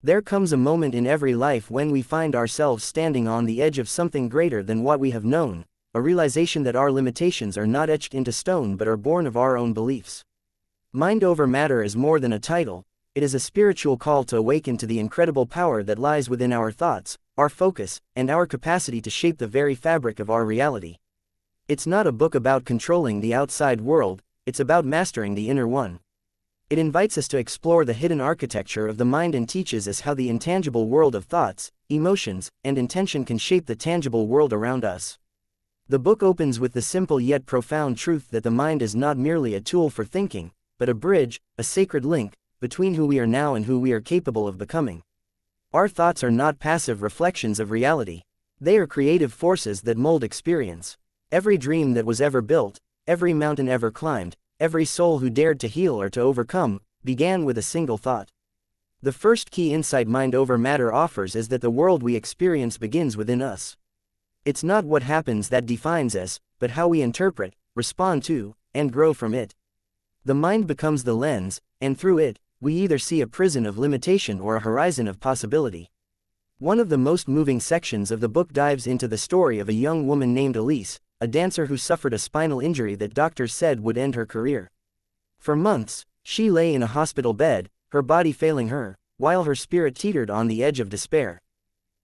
There comes a moment in every life when we find ourselves standing on the edge of something greater than what we have known, a realization that our limitations are not etched into stone but are born of our own beliefs. Mind over matter is more than a title, it is a spiritual call to awaken to the incredible power that lies within our thoughts, our focus, and our capacity to shape the very fabric of our reality. It's not a book about controlling the outside world, it's about mastering the inner one. It invites us to explore the hidden architecture of the mind and teaches us how the intangible world of thoughts, emotions, and intention can shape the tangible world around us. The book opens with the simple yet profound truth that the mind is not merely a tool for thinking, but a bridge, a sacred link, between who we are now and who we are capable of becoming. Our thoughts are not passive reflections of reality. They are creative forces that mold experience. Every dream that was ever built, every mountain ever climbed, every soul who dared to heal or to overcome, began with a single thought. The first key insight mind over matter offers is that the world we experience begins within us. It's not what happens that defines us, but how we interpret, respond to, and grow from it. The mind becomes the lens, and through it, we either see a prison of limitation or a horizon of possibility. One of the most moving sections of the book dives into the story of a young woman named Elise, a dancer who suffered a spinal injury that doctors said would end her career. For months, she lay in a hospital bed, her body failing her, while her spirit teetered on the edge of despair.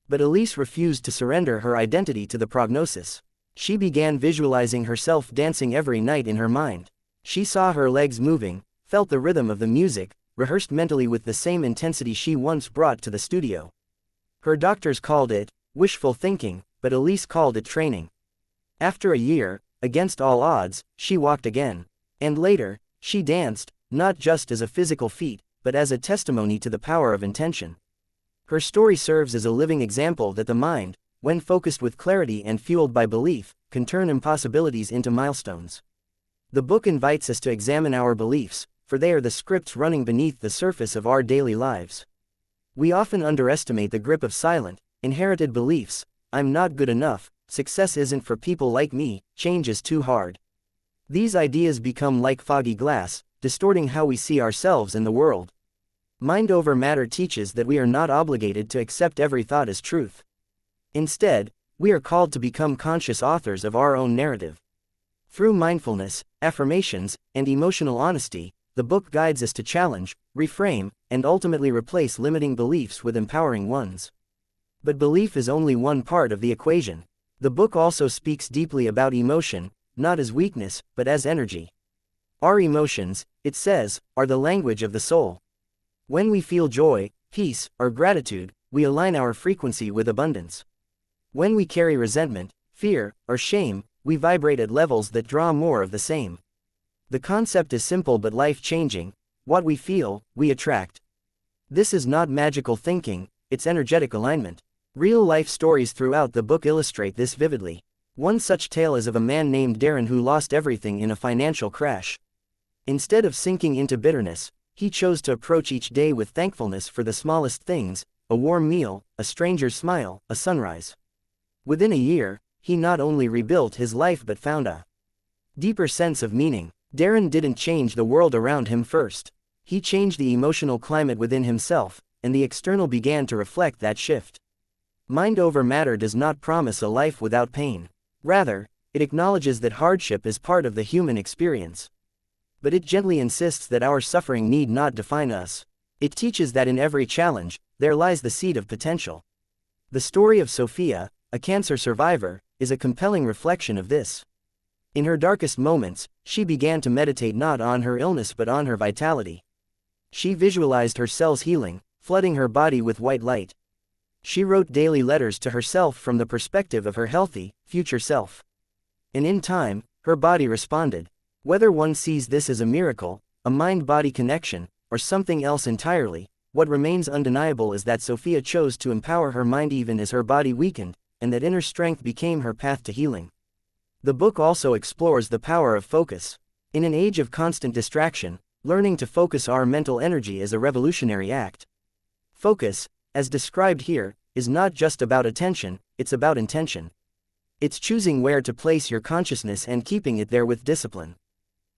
But Elise refused to surrender her identity to the prognosis. She began visualizing herself dancing every night in her mind. She saw her legs moving, felt the rhythm of the music, rehearsed mentally with the same intensity she once brought to the studio. Her doctors called it wishful thinking, but Elise called it training. After a year, against all odds, she walked again. And later, she danced, not just as a physical feat, but as a testimony to the power of intention. Her story serves as a living example that the mind, when focused with clarity and fueled by belief, can turn impossibilities into milestones. The book invites us to examine our beliefs, for they are the scripts running beneath the surface of our daily lives. We often underestimate the grip of silent, inherited beliefs: I'm not good enough, success isn't for people like me, change is too hard. These ideas become like foggy glass, distorting how we see ourselves and the world. Mind over matter teaches that we are not obligated to accept every thought as truth. Instead, we are called to become conscious authors of our own narrative. Through mindfulness, affirmations, and emotional honesty, the book guides us to challenge, reframe, and ultimately replace limiting beliefs with empowering ones. But belief is only one part of the equation. The book also speaks deeply about emotion, not as weakness, but as energy. Our emotions, it says, are the language of the soul. When we feel joy, peace, or gratitude, we align our frequency with abundance. When we carry resentment, fear, or shame, we vibrate at levels that draw more of the same. The concept is simple but life-changing: what we feel, we attract. This is not magical thinking, it's energetic alignment. Real-life stories throughout the book illustrate this vividly. One such tale is of a man named Darren who lost everything in a financial crash. Instead of sinking into bitterness, he chose to approach each day with thankfulness for the smallest things: a warm meal, a stranger's smile, a sunrise. Within a year, he not only rebuilt his life but found a deeper sense of meaning. Darren didn't change the world around him first. He changed the emotional climate within himself, and the external began to reflect that shift. Mind over matter does not promise a life without pain. Rather, it acknowledges that hardship is part of the human experience. But it gently insists that our suffering need not define us. It teaches that in every challenge, there lies the seed of potential. The story of Sophia, a cancer survivor, is a compelling reflection of this. In her darkest moments, she began to meditate not on her illness but on her vitality. She visualized her cells healing, flooding her body with white light. She wrote daily letters to herself from the perspective of her healthy, future self. And in time, her body responded. Whether one sees this as a miracle, a mind-body connection, or something else entirely, what remains undeniable is that Sophia chose to empower her mind even as her body weakened, and that inner strength became her path to healing. The book also explores the power of focus. In an age of constant distraction, learning to focus our mental energy is a revolutionary act. Focus, as described here, is not just about attention, it's about intention. It's choosing where to place your consciousness and keeping it there with discipline.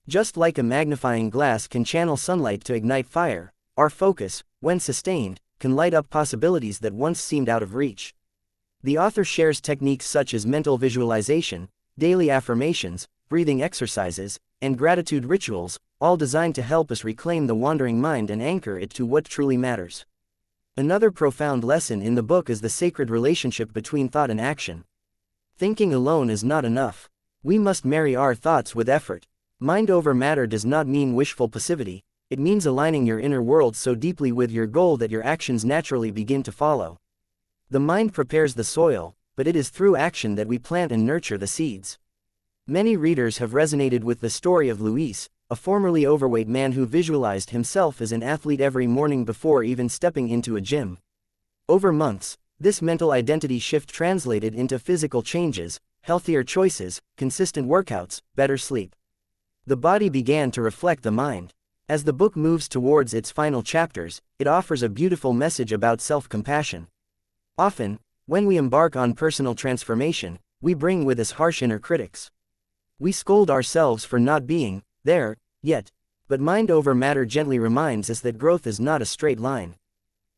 Just like a magnifying glass can channel sunlight to ignite fire, our focus, when sustained, can light up possibilities that once seemed out of reach. The author shares techniques such as mental visualization, daily affirmations, breathing exercises, and gratitude rituals, all designed to help us reclaim the wandering mind and anchor it to what truly matters. Another profound lesson in the book is the sacred relationship between thought and action. Thinking alone is not enough. We must marry our thoughts with effort. Mind over matter does not mean wishful passivity, it means aligning your inner world so deeply with your goal that your actions naturally begin to follow. The mind prepares the soil, but it is through action that we plant and nurture the seeds. Many readers have resonated with the story of Luis, a formerly overweight man who visualized himself as an athlete every morning before even stepping into a gym. Over months, this mental identity shift translated into physical changes, healthier choices, consistent workouts, better sleep. The body began to reflect the mind. As the book moves towards its final chapters, it offers a beautiful message about self-compassion. Often, when we embark on personal transformation, we bring with us harsh inner critics. We scold ourselves for not being there yet, but mind over matter gently reminds us that growth is not a straight line.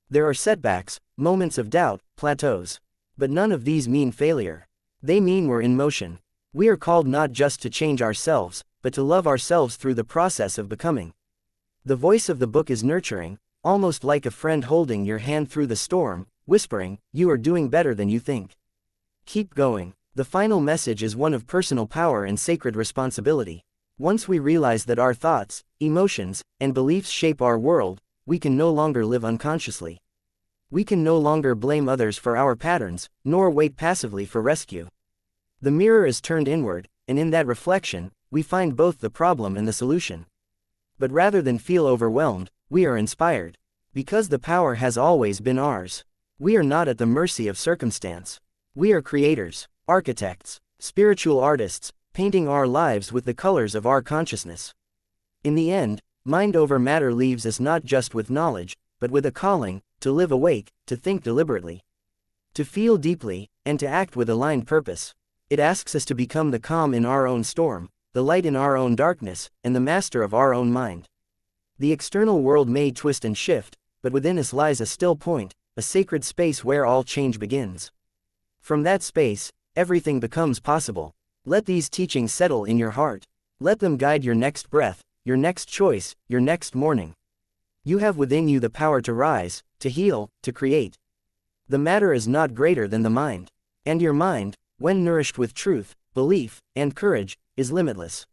There are setbacks, moments of doubt, plateaus. But none of these mean failure. They mean we're in motion. We are called not just to change ourselves, but to love ourselves through the process of becoming. The voice of the book is nurturing, almost like a friend holding your hand through the storm, whispering, "You are doing better than you think. Keep going." The final message is one of personal power and sacred responsibility. Once we realize that our thoughts, emotions, and beliefs shape our world, we can no longer live unconsciously. We can no longer blame others for our patterns, nor wait passively for rescue. The mirror is turned inward, and in that reflection, we find both the problem and the solution. But rather than feel overwhelmed, we are inspired. Because the power has always been ours. We are not at the mercy of circumstance. We are creators, architects, spiritual artists, painting our lives with the colors of our consciousness. In the end, mind over matter leaves us not just with knowledge, but with a calling, to live awake, to think deliberately, to feel deeply, and to act with aligned purpose. It asks us to become the calm in our own storm, the light in our own darkness, and the master of our own mind. The external world may twist and shift, but within us lies a still point, a sacred space where all change begins. From that space, everything becomes possible. Let these teachings settle in your heart. Let them guide your next breath, your next choice, your next morning. You have within you the power to rise, to heal, to create. The matter is not greater than the mind. And your mind, when nourished with truth, belief, and courage, is limitless.